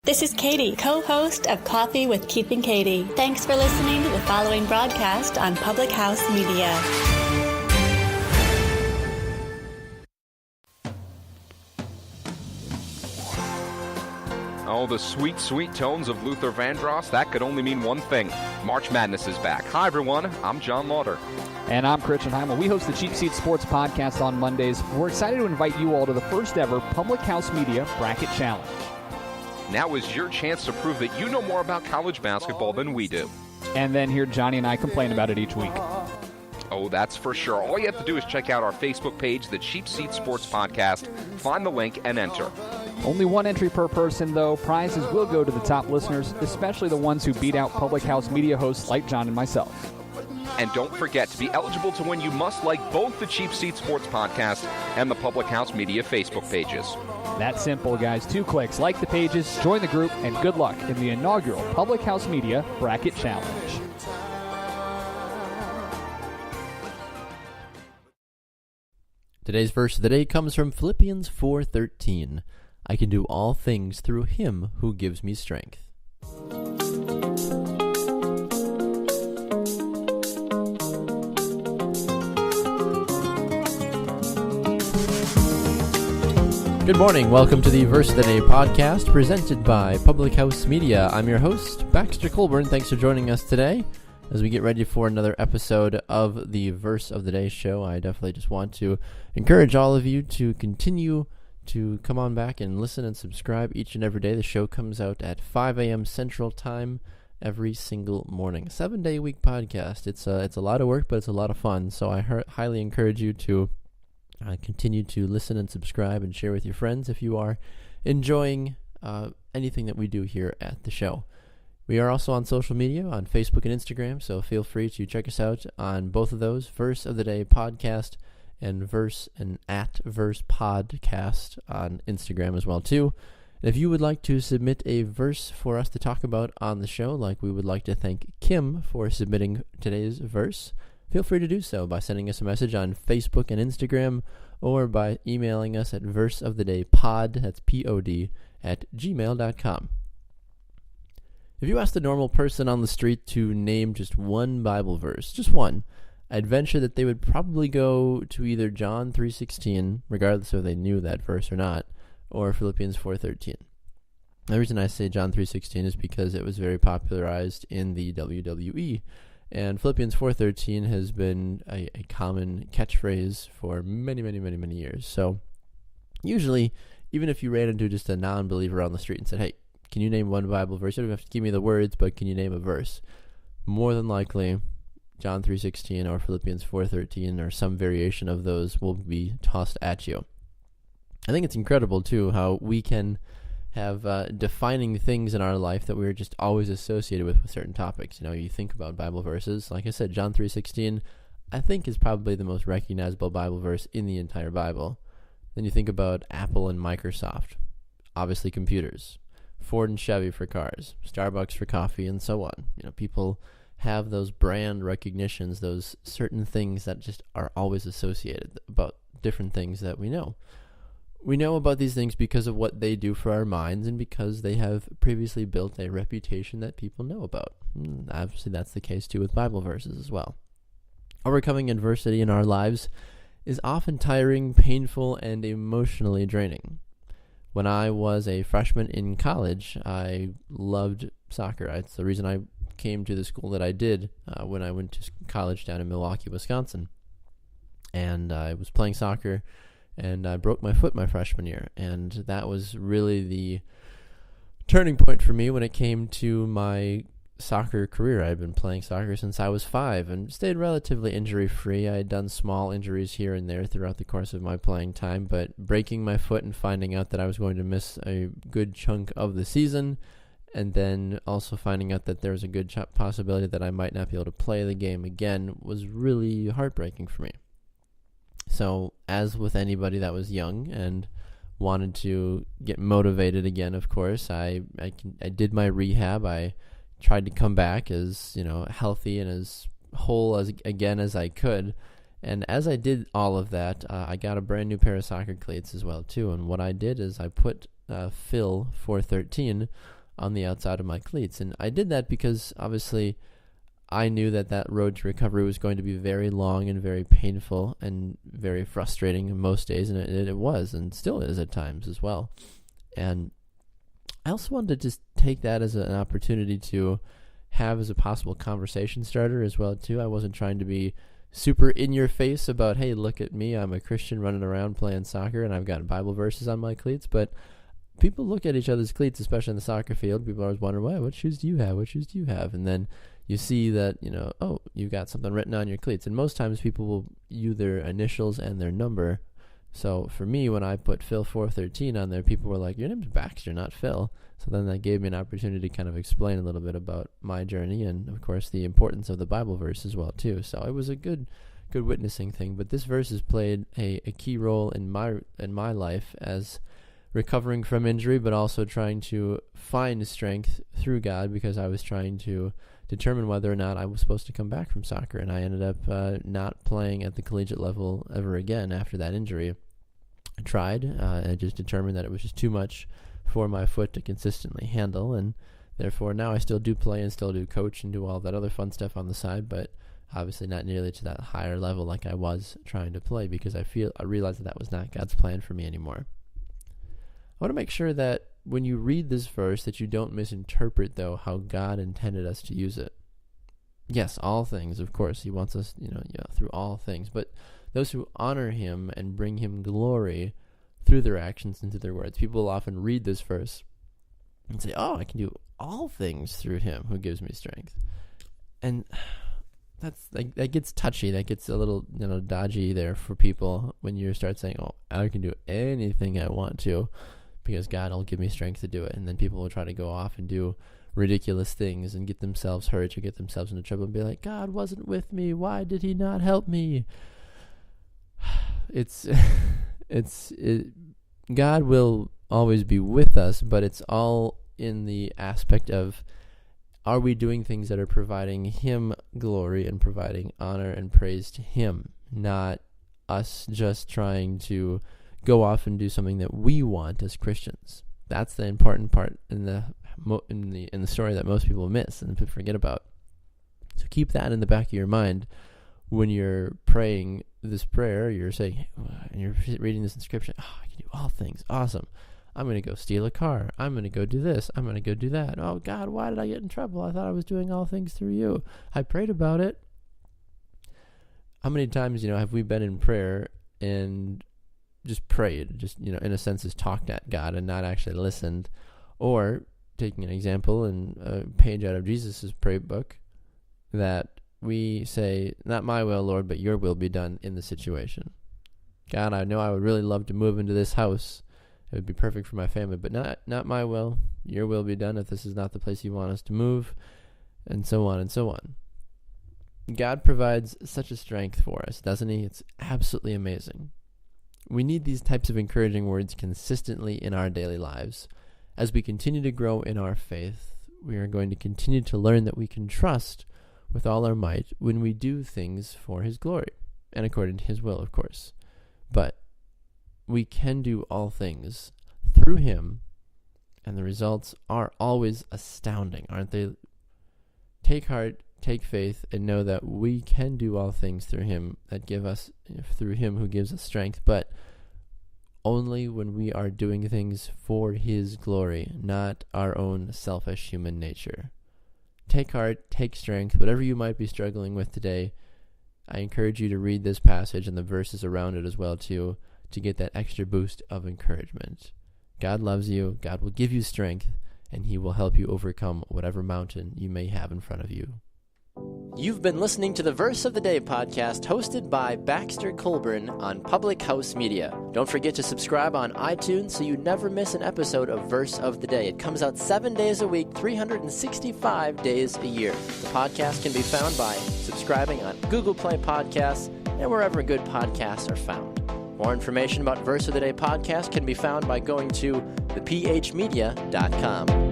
This is Katie, co-host of Coffee with Keith and Katie. Thanks for listening to the following broadcast on Public House Media. Oh, the sweet, sweet tones of Luther Vandross. That could only mean one thing. March Madness is back. Hi, everyone. I'm John Lauder. And I'm Christian Heimel. We host the Cheap Seat Sports Podcast on Mondays. We're excited to invite you all to the first ever Public House Media Bracket Challenge. Now is your chance to prove that you know more about college basketball than we do. And then hear Johnny and I complain about it each week. Oh, that's for sure. All you have to do is check out our Facebook page, the Cheap Seat Sports Podcast, find the link, and enter. Only one entry per person, though. Prizes will go to the top listeners, especially the ones who beat out Public House Media hosts like John and myself. And don't forget, to be eligible to win, you must like both the Cheap Seat Sports Podcast and the Public House Media Facebook pages. That's simple, guys. 2 clicks. Like the pages, join the group, and good luck in the inaugural Public House Media Bracket Challenge. Today's verse of the day comes from Philippians 4:13. I can do all things through him who gives me strength. Good morning. Welcome to the Verse of the Day podcast presented by Public House Media. I'm your host, Baxter Colburn. Thanks for joining us today as we get ready for another episode of the Verse of the Day show. I definitely just want to encourage all of you to continue to come on back and listen and subscribe each and every day. The show comes out at 5 a.m. Central Time every single morning. 7-day-a-week podcast. It's a lot of work, but it's a lot of fun. So I highly encourage you to continue to listen and subscribe and share with your friends if you are enjoying anything that we do here at the show. We are also on social media, on Facebook and Instagram, so feel free to check us out on both of those, Verse of the Day Podcast and Verse Podcast on Instagram as well too. And if you would like to submit a verse for us to talk about on the show, like we would like to thank Kim for submitting today's verse, feel free to do so by sending us a message on Facebook and Instagram or by emailing us at verseofthedaypod, that's P-O-D, at gmail.com. If you asked a normal person on the street to name just one Bible verse, just one, I'd venture that they would probably go to either John 3:16, regardless if they knew that verse or not, or Philippians 4:13. The reason I say John 3:16 is because it was very popularized in the WWE, and Philippians 4:13 has been a common catchphrase for many, many, many, many years. So usually, even if you ran into just a non-believer on the street and said, hey, can you name one Bible verse? You don't have to give me the words, but can you name a verse? More than likely, John 3:16 or Philippians 4:13 or some variation of those will be tossed at you. I think it's incredible, too, how we can have defining things in our life that we're just always associated with certain topics. You know, you think about Bible verses. Like I said, John 3:16, I think is probably the most recognizable Bible verse in the entire Bible. Then you think about Apple and Microsoft, obviously computers, Ford and Chevy for cars, Starbucks for coffee, and so on. You know, people have those brand recognitions, those certain things that just are always associated about different things that we know. We know about these things because of what they do for our minds and because they have previously built a reputation that people know about. Obviously, that's the case too with Bible verses as well. Overcoming adversity in our lives is often tiring, painful, and emotionally draining. When I was a freshman in college, I loved soccer. It's the reason I came to the school that I did when I went to college down in Milwaukee, Wisconsin. And I was playing soccer, and I broke my foot my freshman year. And that was really the turning point for me when it came to my soccer career. I had been playing soccer since I was 5 and stayed relatively injury-free. I had done small injuries here and there throughout the course of my playing time, but breaking my foot and finding out that I was going to miss a good chunk of the season, and then also finding out that there was a good possibility that I might not be able to play the game again was really heartbreaking for me. So, as with anybody that was young and wanted to get motivated again, of course, I did my rehab. I tried to come back as, healthy and as whole as I could. And as I did all of that, I got a brand new pair of soccer cleats as well too. And what I did is I put Phil 413 on the outside of my cleats. And I did that because obviously I knew that road to recovery was going to be very long and very painful and very frustrating most days, and it was and still is at times as well. And I also wanted to just take that as an opportunity to have as a possible conversation starter as well too. I wasn't trying to be super in your face about, hey, look at me, I'm a Christian running around playing soccer and I've got Bible verses on my cleats. But people look at each other's cleats, especially in the soccer field. People always wonder, why, what shoes do you have? What shoes do you have? And then you see that, oh, you've got something written on your cleats. And most times people will use their initials and their number. So for me, when I put Phil 413 on there, people were like, your name's Baxter, not Phil. So then that gave me an opportunity to kind of explain a little bit about my journey and, of course, the importance of the Bible verse as well, too. So it was a good witnessing thing. But this verse has played a key role in my life as recovering from injury, but also trying to find strength through God, because I was trying to determine whether or not I was supposed to come back from soccer. And I ended up not playing at the collegiate level ever again after that injury. I tried, and I just determined that it was just too much for my foot to consistently handle, and therefore now I still do play and still do coach and do all that other fun stuff on the side, but obviously not nearly to that higher level like I was trying to play, because I realized that was not God's plan for me anymore. I want to make sure that when you read this verse that you don't misinterpret, though, how God intended us to use it. Yes, all things, of course. He wants us, through all things. But those who honor him and bring him glory through their actions and through their words. People often read this verse and say, oh, I can do all things through him who gives me strength. And that gets touchy. That gets a little, dodgy there for people when you start saying, oh, I can do anything I want to, because God will give me strength to do it. And then people will try to go off and do ridiculous things and get themselves hurt or get themselves into trouble and be like, God wasn't with me. Why did he not help me? God will always be with us, but it's all in the aspect of, are we doing things that are providing him glory and providing honor and praise to him, not us just trying to go off and do something that we want as Christians. That's the important part in the story that most people miss and forget about. So keep that in the back of your mind when you're praying this prayer. You're saying, and you're reading this inscription, oh, I can do all things. Awesome. I'm going to go steal a car. I'm going to go do this. I'm going to go do that. Oh, God, why did I get in trouble? I thought I was doing all things through you. I prayed about it. How many times, have we been in prayer and just prayed, just, in a sense, has talked at God and not actually listened? Or taking an example in a page out of Jesus's prayer book, that we say, not my will, Lord, but your will be done in the situation. God, I know I would really love to move into this house. It would be perfect for my family, but not my will. Your will be done if this is not the place you want us to move, and so on and so on. God provides such a strength for us, doesn't he? It's absolutely amazing. We need these types of encouraging words consistently in our daily lives. As we continue to grow in our faith, we are going to continue to learn that we can trust with all our might when we do things for his glory, and according to his will, of course. But we can do all things through him, and the results are always astounding, aren't they? Take heart, take faith, and know that we can do all things through him through him who gives us strength, but only when we are doing things for his glory, not our own selfish human nature. Take heart, take strength, whatever you might be struggling with today. I encourage you to read this passage and the verses around it as well too, to get that extra boost of encouragement. God loves you, God will give you strength, and he will help you overcome whatever mountain you may have in front of you. You've been listening to the Verse of the Day podcast hosted by Baxter Colburn on Public House Media. Don't forget to subscribe on iTunes so you never miss an episode of Verse of the Day. It comes out 7 days a week, 365 days a year. The podcast can be found by subscribing on Google Play Podcasts and wherever good podcasts are found. More information about Verse of the Day podcast can be found by going to thephmedia.com.